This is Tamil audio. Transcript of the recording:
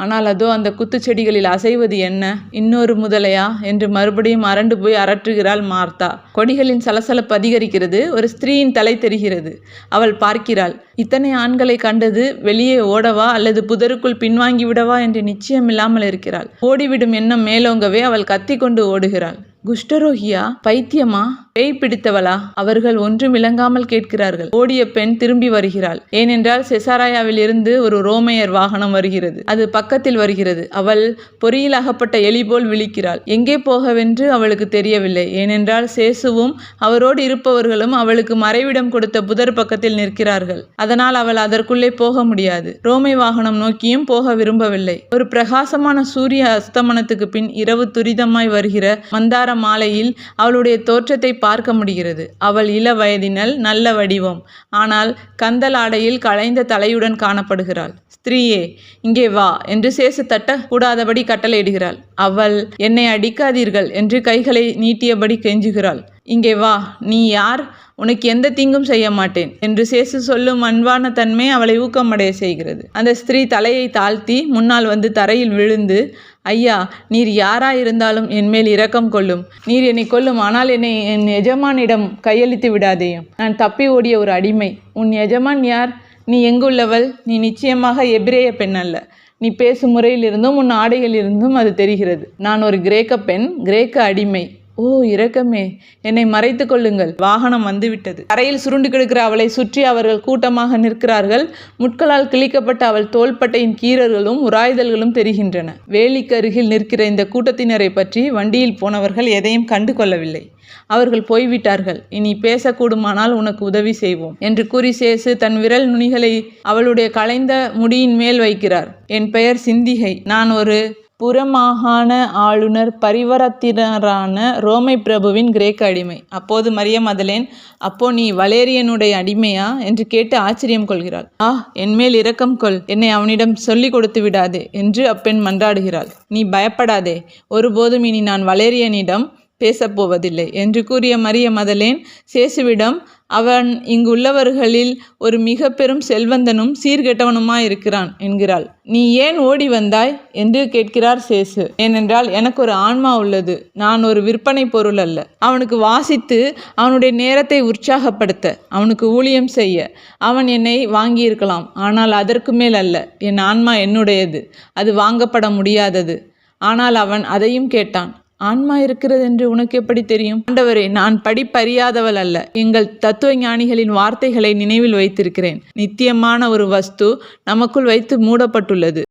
ஆனால் அதோ அந்த குத்துச்செடிகளில் அசைவது என்ன? இன்னொரு முதலையா என்று மறுபடியும் அரண்டு போய் அரற்றுகிறாள் மார்த்தா. கொடிகளின் சலசலப்பு அதிகரிக்கிறது. ஒரு ஸ்திரீயின் தலை தெரிகிறது. அவள் பார்க்கிறாள். இத்தனை ஆண்களை கண்டது வெளியே ஓடவா அல்லது புதருக்குள் பின்வாங்கி விடவா என்று நிச்சயமில்லாமல் இருக்கிறாள். ஓடிவிடும் எண்ணம் மேலோங்கவே அவள் கத்திக்கொண்டு ஓடுகிறாள். குஷ்டரோகியா? பைத்தியமா? பேய் பிடித்தவளா? அவர்கள் ஒன்றும் விளங்காமல் கேட்கிறார்கள். ஓடிய பெண் திரும்பி வருகிறாள். ஏனென்றால் செசாராயாவில் இருந்து ஒரு ரோமையர் வாகனம் வருகிறது. அது பக்கத்தில் வருகிறது. அவள் பொறியில் அகப்பட்ட எலி போல் விழிக்கிறாள். எங்கே போகவென்று அவளுக்கு தெரியவில்லை. ஏனென்றால் சேசுவும் அவரோடு இருப்பவர்களும் அவளுக்கு மறைவிடம் கொடுத்த புதர் பக்கத்தில் நிற்கிறார்கள். அதனால் அவள் அதற்குள்ளே போக முடியாது. ரோமை வாகனம் நோக்கியும் போக விரும்பவில்லை. ஒரு பிரகாசமான சூரிய அஸ்தமனத்துக்கு பின் இரவு துரிதமாய் வருகிற மந்தார மாலையில் அவளுடைய தோற்றத்தை பார்க்க முடிகிறது. அவள் இள வயதினள், நல்ல வடிவம். ஆனால் கந்தல் ஆடையில் களைந்த தலையுடன் காணப்படுகிறாள். ஸ்திரீயே, இங்கே வா என்று சேசு தட்ட கூடாதபடி கட்டளையிடுகிறாள். அவள் என்னை அடிக்காதீர்கள் என்று கைகளை நீட்டியபடி கெஞ்சுகிறாள். இங்கே வா. நீ யார்? உனக்கு எந்த தீங்கும் செய்ய மாட்டேன் என்று சேசு சொல்லும் அன்பான தன்மை அவளை ஊக்கமடைய செய்கிறது. அந்த ஸ்திரீ தலையை தாழ்த்தி முன்னால் வந்து தரையில் விழுந்து, ஐயா, நீர் யாராயிருந்தாலும் என் மேல் இரக்கம் கொள்ளும். நீர் என்னை கொல்லும், ஆனால் என்னை என் எஜமானிடம் கையளித்து விடாதேயும். நான் தப்பி ஓடிய ஒரு அடிமை. உன் எஜமான் யார்? நீ எங்குள்ளவள்? நீ நிச்சயமாக எபிரேய பெண் அல்ல. நீ பேசும் முறையிலிருந்தும் உன் ஆடைகளிலிருந்தும் அது தெரிகிறது. நான் ஒரு கிரேக்க பெண், கிரேக்க அடிமை. ஓ இரக்கமே, என்னை மறைத்து கொள்ளுங்கள். வாகனம் வந்துவிட்டது. தரையில் சுருண்டு கிடக்கிற அவளை சுற்றி அவர்கள் கூட்டமாக நிற்கிறார்கள். முட்களால் கிழிக்கப்பட்ட அவள் தோள்பட்டையின் கீறல்களும் உராய்தல்களும் தெரிகின்றன. வேலிக்கு அருகில் நிற்கிற இந்த கூட்டத்தினரை பற்றி வண்டியில் போனவர்கள் எதையும் கண்டு கொள்ளவில்லை. அவர்கள் போய்விட்டார்கள். இனி பேசக்கூடுமானால் உனக்கு உதவி செய்வோம் என்று கூறி சேசு தன் விரல் நுனிகளை அவளுடைய களைந்த முடியின் மேல் வைக்கிறார். என் பெயர் சிந்திகை. நான் ஒரு புறமாகாண ஆளுநர் பரிவரத்தினரான ரோமை பிரபுவின் கிரேக்க அடிமை. அப்போது மரிய மதலேன், அப்போ நீ வலேரியனுடைய அடிமையா என்று கேட்டு ஆச்சரியம் கொள்கிறாள். என்மேல் இரக்கம் கொள், என்னை அவனிடம் சொல்லி கொடுத்து விடாதே என்று அப்பெண் மன்றாடுகிறாள். நீ பயப்படாதே, ஒருபோதும் இனி நான் வலேரியனிடம் பேசப்போவதில்லை என்று கூறிய மரிய மதலேன் சேசுவிடம், அவன் இங்குள்ளவர்களில் ஒரு மிக பெரும் செல்வந்தனும் சீர்கெட்டவனுமாயிருக்கிறான் என்கிறாள். நீ ஏன் ஓடி வந்தாய் என்று கேட்கிறார் சேசு. ஏனென்றால் எனக்கு ஒரு ஆன்மா உள்ளது. நான் ஒரு விற்பனை பொருள் அல்ல. அவனுக்கு வாசித்து அவனுடைய நேரத்தை உற்சாகப்படுத்த, அவனுக்கு ஊழியம் செய்ய அவன் என்னை வாங்கியிருக்கலாம். ஆனால் அதற்கு மேல் அல்ல. என் ஆன்மா என்னுடையது. அது வாங்கப்பட முடியாதது. ஆனால் அவன் அதையும் கேட்டான். ஆன்மா இருக்கிறது என்று உனக்கு எப்படி தெரியும்? ஆண்டவரே, நான் படிப்பறியாதவள் அல்ல. எங்கள் தத்துவ ஞானிகளின் வார்த்தைகளை நினைவில் வைத்திருக்கிறேன். நித்தியமான ஒரு வஸ்து நமக்குள் வைத்து மூடப்பட்டுள்ளது.